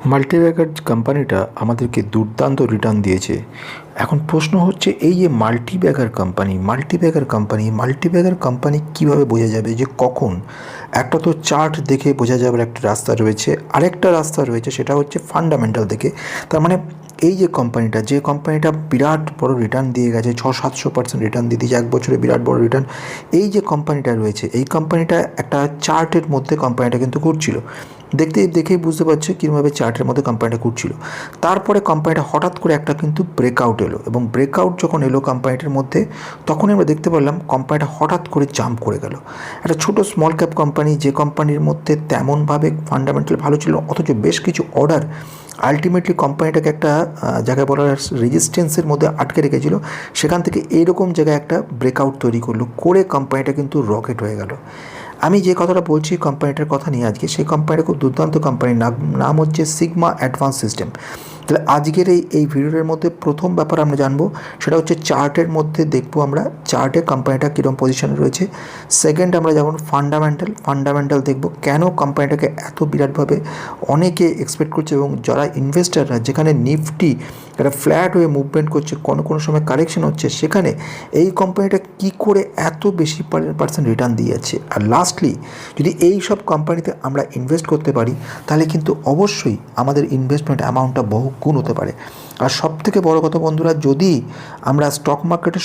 Multibagger কোম্পানিটা আমাদেরকে দুর্দান্ত রিটার্ন দিয়েছে। এখন প্রশ্ন হচ্ছে, এই যে মাল্টিব্যাগার কোম্পানি কীভাবে বোঝা যাবে যে কখন? একটা তো চার্ট দেখে বোঝা যাবে একটা রাস্তা রয়েছে, আরেকটা রাস্তা রয়েছে সেটা হচ্ছে ফান্ডামেন্টাল দেখে। তার মানে এই যে কোম্পানিটা বিরাট বড় রিটার্ন দিয়ে গেছে, 600-700% রিটার্ন দিয়ে দিয়েছে, এক বছরে বিরাট বড় রিটার্ন। এই যে কোম্পানিটা রয়েছে, এই কোম্পানিটা একটা চার্টের মধ্যে কোম্পানিটা কিন্তু ঘুরছিল। দেখেই বুঝতে পারছে কীভাবে চার্টের মধ্যে কোম্পানিটা ঘুরছিল। তারপরে কোম্পানিটা হঠাৎ করে একটা কিন্তু ব্রেকআউট এলো, এবং ব্রেকআউট যখন এলো কোম্পানিটার মধ্যে, তখনই আমরা দেখতে পারলাম কোম্পানিটা হঠাৎ করে জাম্প করে গেল। একটা ছোটো স্মল ক্যাপ কোম্পানি, যে কোম্পানির মধ্যে তেমনভাবে ফান্ডামেন্টাল ভালো ছিল, অথচ বেশ কিছু অর্ডার আলটিমেটলি কোম্পানিটাকে একটা জায়গায় বলার রেজিস্ট্যান্সের মধ্যে আটকে রেখেছিল, সেখান থেকে এইরকম জায়গায় একটা ব্রেকআউট তৈরি করে কোম্পানিটা কিন্তু রকেট হয়ে গেল। আমি যে কথাটা বলছি কোম্পানিটার কথা নিয়ে আজকে, সেই কোম্পানিটা খুব দুর্দান্ত কোম্পানির নাম হচ্ছে সিগমা অ্যাডভান্স সিস্টেম। তাহলে আজকের এই ভিডিওর মধ্যে প্রথম ব্যাপার আমরা জানবো সেটা হচ্ছে চার্টের মধ্যে দেখবো আমরা চার্টে কোম্পানিটা কীরকম পজিশনে রয়েছে। সেকেন্ড, আমরা যেমন ফান্ডামেন্টাল দেখবো কেন কোম্পানিটাকে এত বিরাটভাবে অনেকে এক্সপেক্ট করছে, এবং যারা ইনভেস্টাররা, যেখানে নিফটি একটা ফ্ল্যাট হয়ে মুভমেন্ট করছে, কোনো সময় কারেকশন হচ্ছে, সেখানে এই কোম্পানিটা কী করে এত বেশি পার্সেন্ট রিটার্ন দিয়ে যাচ্ছে। আর লাস্টলি, যদি এই সব কোম্পানিতে আমরা ইনভেস্ট করতে পারি, তাহলে কিন্তু অবশ্যই আমাদের ইনভেস্টমেন্ট অ্যামাউন্টটা বহু গুণ হতে পারে। আর সবথেকে বড় কথা বন্ধুরা, যদি আমরা স্টক মার্কেটে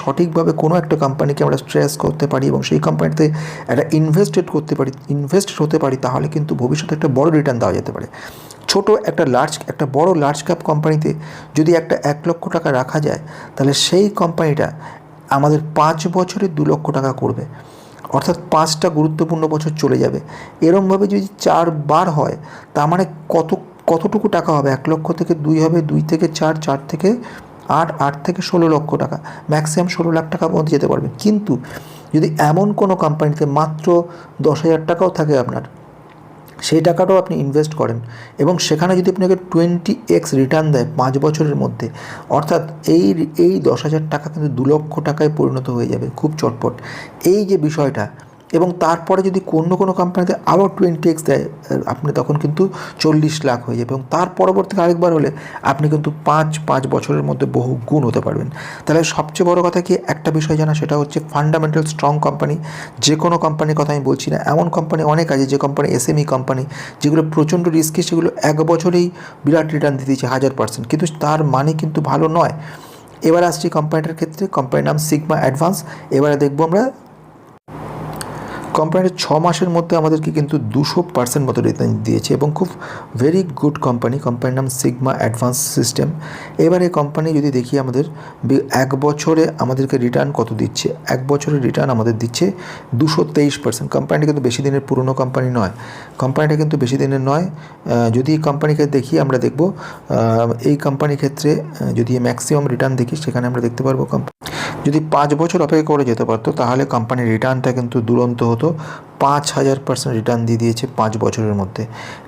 সঠিকভাবে কোনো একটা কোম্পানিকে আমরা স্ট্রেস করতে পারি এবং সেই কোম্পানিতে একটা ইনভেস্ট হতে পারি, তাহলে কিন্তু ভবিষ্যতে একটা বড় রিটার্ন দেওয়া যেতে পারে। একটা বড় লার্জ ক্যাপ কোম্পানিতে যদি একটা 1 লক্ষ টাকা রাখা যায়, তাহলে সেই কোম্পানিটা আমাদের 5 বছরে 2 লক্ষ টাকা করবে, অর্থাৎ 5টা গুরুত্বপূর্ণ বছর চলে যাবে। এরমভাবে যদি 4 বার হয়, তার মানে কতটুকু টাকা হবে? 1 লক্ষ থেকে 2 হবে, 2 থেকে 4, 4 থেকে 8, 8 থেকে 16 লক্ষ টাকা, ম্যাক্সিমাম 16 লাখ টাকা পর্যন্ত যেতে পারবে। কিন্তু যদি এমন কোনো কোম্পানিতে মাত্র 10,000 টাকাও থাকে আপনার, সেই টাকাটাও আপনি ইনভেস্ট করেন, এবং সেখানে যদি আপনাকে 20x রিটার্ন দেয় 5 বছরের মধ্যে, অর্থাৎ এই 10,000 টাকা কিন্তু 2 লক্ষ টাকায় পরিণত হয়ে যাবে খুব চটপট। এই যে বিষয়টা, এবং তারপরে যদি কোনো কোম্পানিতে আবার 20x দেয়, আপনি তখন কিন্তু 40 লাখ হয়ে যাবে, এবং তার পরবর্তীতে আরেকবার হলে আপনি কিন্তু 5 বছরের মধ্যে বহু গুণ হতে পারবেন। তাহলে সবচেয়ে বড় কথা কি, একটা বিষয় জানা, সেটা হচ্ছে ফান্ডামেন্টাল স্ট্রং কোম্পানি। যে কোনো কোম্পানির কথা আমি বলছি না, এমন কোম্পানি অনেক আছে, যে কোম্পানি SME কোম্পানি, যেগুলো প্রচণ্ড রিস্কি, সেগুলো 1 বছরেই বিরাট রিটার্ন দিতে দিচ্ছে 1000%, কিন্তু তার মানে কিন্তু ভালো নয়। এবার আসছি কোম্পানিটার ক্ষেত্রে। কোম্পানির নাম সিগমা অ্যাডভান্স। এবারে দেখবো আমরা কোম্পানিটা 6 মাসের মধ্যে আমাদেরকে কিন্তু 200% মতো রিটার্ন দিয়েছে, এবং খুব ভেরি গুড কোম্পানির নাম সিগমা অ্যাডভান্স সিস্টেম। এবারে কোম্পানি যদি দেখি, আমাদের 1 বছরে আমাদেরকে রিটার্ন কত দিচ্ছে? 1 বছরের রিটার্ন আমাদের দিচ্ছে 223%। কোম্পানিটা কিন্তু বেশি দিনের পুরনো কোম্পানি নয়, যদি কোম্পানিকে দেখি, আমরা দেখব এই কোম্পানির ক্ষেত্রে যদি ম্যাক্সিমাম রিটার্ন দেখি, সেখানে আমরা দেখতে পারবো যদি 5 বছর অপেক্ষা করে যেতে পারতো, তাহলে কোম্পানির রিটার্নটা কিন্তু দুরন্ত হতো। 5000% রিটার্ন দিয়ে দিয়েছে 5 বছরের মধ্যে।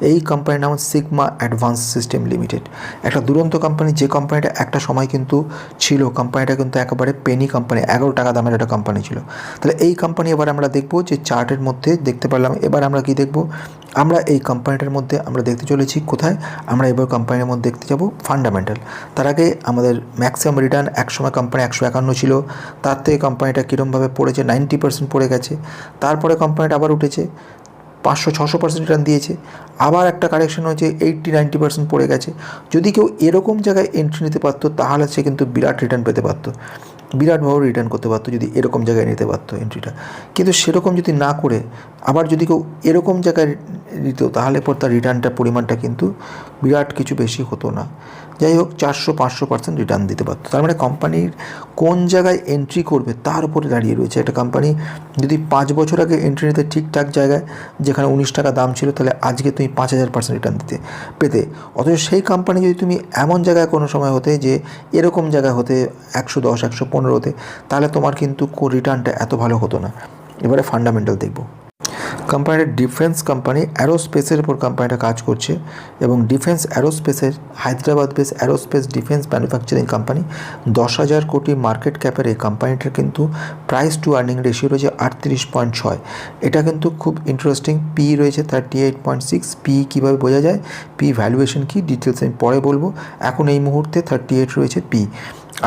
এই কোম্পানির নাম সিগমা অ্যাডভান্স সিস্টেম লিমিটেড। একটা দুরন্ত কোম্পানি, যে কোম্পানিটা একটা সময় কিন্তু ছিল, কোম্পানিটা কিন্তু একেবারে পেনি কোম্পানি, 11 টাকা দামের একটা কোম্পানি ছিল। তাহলে এই কোম্পানি এবার আমরা দেখব যে চার্টের মধ্যে দেখতে পারলাম। এবার আমরা কি দেখব? আমরা এই কোম্পানিটার মধ্যে আমরা দেখতে চলেছি কোথায়? আমরা এবার কোম্পানির মধ্যে দেখতে যাব ফান্ডামেন্টাল। তার আগে আমাদের ম্যাক্সিমাম রিটার্ন, একসময় কোম্পানি 151 ছিল, তার থেকে কোম্পানিটা কীরমভাবে পড়েছে, 90% পড়ে গেছে। তারপরে কোম্পানিটা আবার উঠেছে, 500-600% রিটার্ন দিয়েছে, আবার একটা কারেকশন হয়েছে, 80-90% পড়ে গেছে। যদি কেউ এরকম জায়গায় এন্ট্রি নিতে পারতো, তাহলে সে কিন্তু বিরাট রিটার্ন পেতে পারতো, বিরাটভাবে রিটার্ন করতে পারতো, যদি এরকম জায়গায় নিতে পারতো এন্ট্রিটা। কিন্তু সেরকম যদি না করে আবার যদি কেউ এরকম জায়গায় নিত, তাহলে পর তার রিটার্নটার পরিমাণটা কিন্তু বিরাট কিছু বেশি হতো না। যাই হোক, 400-500% রিটার্ন দিতে পারতো। তার মানে কোম্পানির কোন জায়গায় এন্ট্রি করবে তার উপরে দাঁড়িয়ে রয়েছে। একটা কোম্পানি যদি 5 বছর আগে এন্ট্রি নিতে ঠিকঠাক জায়গায়, যেখানে 19 টাকা দাম ছিল, তাহলে আজকে তুমি 5000% রিটার্ন পেতে। অথচ সেই কোম্পানি যদি তুমি এমন জায়গায় কোনো সময় হতে, যে এরকম জায়গায় হতে 110-115 হতে, তাহলে তোমার কিন্তু রিটার্নটা এত ভালো হতো না। এবারে ফান্ডামেন্টাল দেখব। কোম্পানিটা ডিফেন্স কোম্পানি, অ্যারোস্পেসের উপর কোম্পানিটা কাজ করছে এবং ডিফেন্স অ্যারোস্পেসের Hyderabad base aerospace defence manufacturing company 10,000 কোটি মার্কেট ক্যাপের এই কোম্পানিটার কিন্তু প্রাইস টু আর্নিং রেশিও রয়েছে 38.6। এটা কিন্তু খুব ইন্টারেস্টিং। পি রয়েছে 38.6। পি কীভাবে বোঝা যায়, পি ভ্যালুয়েশন কি, ডিটেলস আমি পরে বলবো। এখন এই মুহূর্তে 38 রয়েছে পি।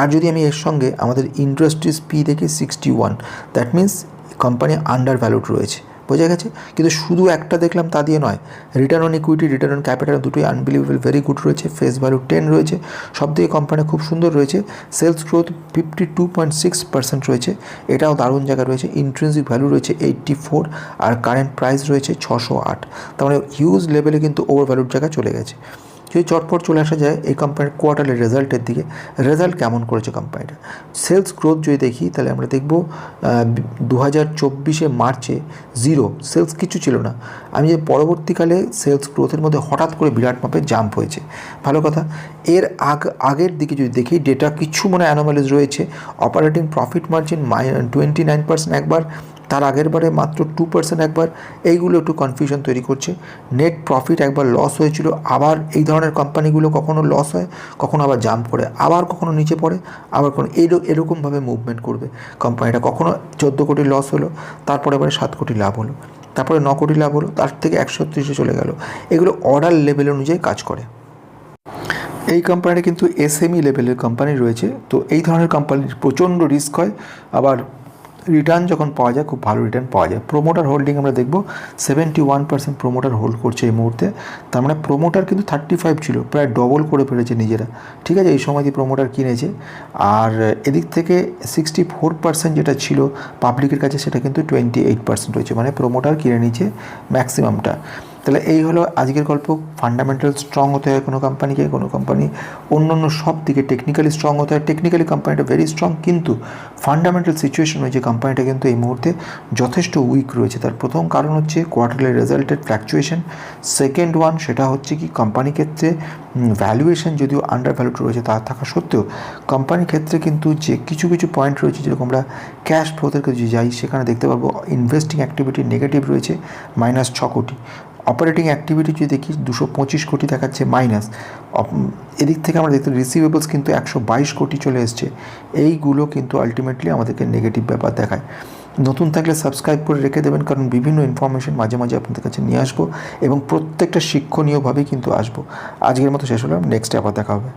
আর যদি আমি এর সঙ্গে আমাদের ইন্ডাস্ট্রিজ পি দেখি 61, that means company under valued রয়েছে, বোঝা গেছে। কিন্তু শুধু একটা দেখলাম তা দিয়ে নয়, return on equity, return on capital দুটোই আনবিলিভেবল ভেরি গুড রয়েছে। ফেস ভ্যালু 10 রয়েছে, সব দিকে কোম্পানি খুব সুন্দর রয়েছে। সেলস গ্রোথ 52.6% রয়েছে, এটাও দারুণ জায়গা রয়েছে। ইন্ট্রিনসিক ভ্যালু রয়েছে 84 আর কারেন্ট প্রাইস রয়েছে 608। তার মানে হিউজ লেভেলে কিন্তু ওভার ভ্যালুর জায়গায় চলে গেছে। যদি চটপট চলে আসা যায় এই কোম্পানির কোয়ার্টারের রেজাল্টের দিকে, রেজাল্ট কেমন করেছে কোম্পানিটা। সেলস গ্রোথ যদি দেখি তাহলে আমরা দেখব 2024 মার্চে জিরো সেলস, কিছু ছিল না। আমি যে পরবর্তীকালে সেলস গ্রোথের মধ্যে হঠাৎ করে বিরাট মাপের জাম্প হয়েছে, ভালো কথা। এর আগের দিকে যদি দেখি ডেটা কিছু মনে অ্যানোমালিজ রয়েছে। অপারেটিং প্রফিট মার্জিন 29% একবার, তার আগের বারে মাত্র 2% একবার, এইগুলো একটু কনফিউশন তৈরি করছে। নেট প্রফিট একবার লস হয়েছিল, আবার এই ধরনের কোম্পানিগুলো কখনো লস হয়, কখনো আবার জাম্প করে, আবার কখনো নিচে পড়ে, আবার কোনো এরকমভাবে মুভমেন্ট করবে কোম্পানিটা। কখনো 14 কোটি লস হলো, তারপরে এবারে 7 কোটি লাভ হলো, তারপরে 9 কোটি লাভ হলো, তার থেকে 130-এ চলে গেল। এগুলো অর্ডার লেভেল অনুযায়ী কাজ করে। এই কোম্পানিটা কিন্তু এসএমই লেভেলের কোম্পানি রয়েছে, তো এই ধরনের কোম্পানির প্রচণ্ড রিস্ক হয়, আবার রিটার্ন যখন পাওয়া যায় খুব ভালো রিটার্ন পাওয়া যায়। প্রোমোটার হোল্ডিং আমরা দেখব 71% প্রোমোটার হোল্ড করছে এই মুহূর্তে। তার মানে প্রোমোটার কিন্তু 35 ছিল, প্রায় ডবল করে ফেলেছে নিজেরা, ঠিক আছে। এই সময় দিয়ে প্রোমোটার কিনেছে। আর এদিক থেকে 64% যেটা ছিল পাবলিকের কাছে, সেটা কিন্তু 28% রয়েছে, মানে প্রোমোটার কিনে নিচ্ছে ম্যাক্সিমামটা। তাহলে এই হলো আজকের গল্প। ফান্ডামেন্টাল স্ট্রং হতে হয় কোনো কোম্পানিকে, কোনো কোম্পানি অন্য সব দিকে টেকনিক্যালি স্ট্রং হতে হয়। টেকনিক্যালি কোম্পানিটা ভেরি স্ট্রং, কিন্তু ফান্ডামেন্টাল সিচুয়েশন হয়েছে কোম্পানিটা কিন্তু এই মুহূর্তে যথেষ্ট উইক রয়েছে। তার প্রথম কারণ হচ্ছে কোয়ার্টারলি রেজাল্টের ফ্ল্যাকচুয়েশন। সেকেন্ড ওয়ান, সেটা হচ্ছে কি কোম্পানির ক্ষেত্রে ভ্যালুয়েশন যদিও আন্ডার ভ্যালুড রয়েছে, তা থাকা সত্ত্বেও কোম্পানির ক্ষেত্রে কিন্তু যে কিছু পয়েন্ট রয়েছে, যেরকম আমরা ক্যাশ ফ্লোতে যদি যাই সেখানে দেখতে পারবো ইনভেস্টিং অ্যাক্টিভিটি নেগেটিভ রয়েছে -6 কোটি। অপারেটিং অ্যাক্টিভিটি যদি দেখি 225 কোটি দেখাচ্ছে মাইনাস। এদিক থেকে আমরা দেখতে রিসিভেবলস কিন্তু 122 কোটি চলে এসছে। এইগুলো কিন্তু আলটিমেটলি আমাদেরকে নেগেটিভ ব্যাপার দেখায়। নতুন থাকলে সাবস্ক্রাইব করে রেখে দেবেন, কারণ বিভিন্ন ইনফরমেশন মাঝে মাঝে আপনাদের কাছে নিয়ে আসবো এবং প্রত্যেকটা শিক্ষণীয়ভাবেই কিন্তু আসবো। আজকের মতো শেষ হলো, নেক্সটে আবার দেখা হবে।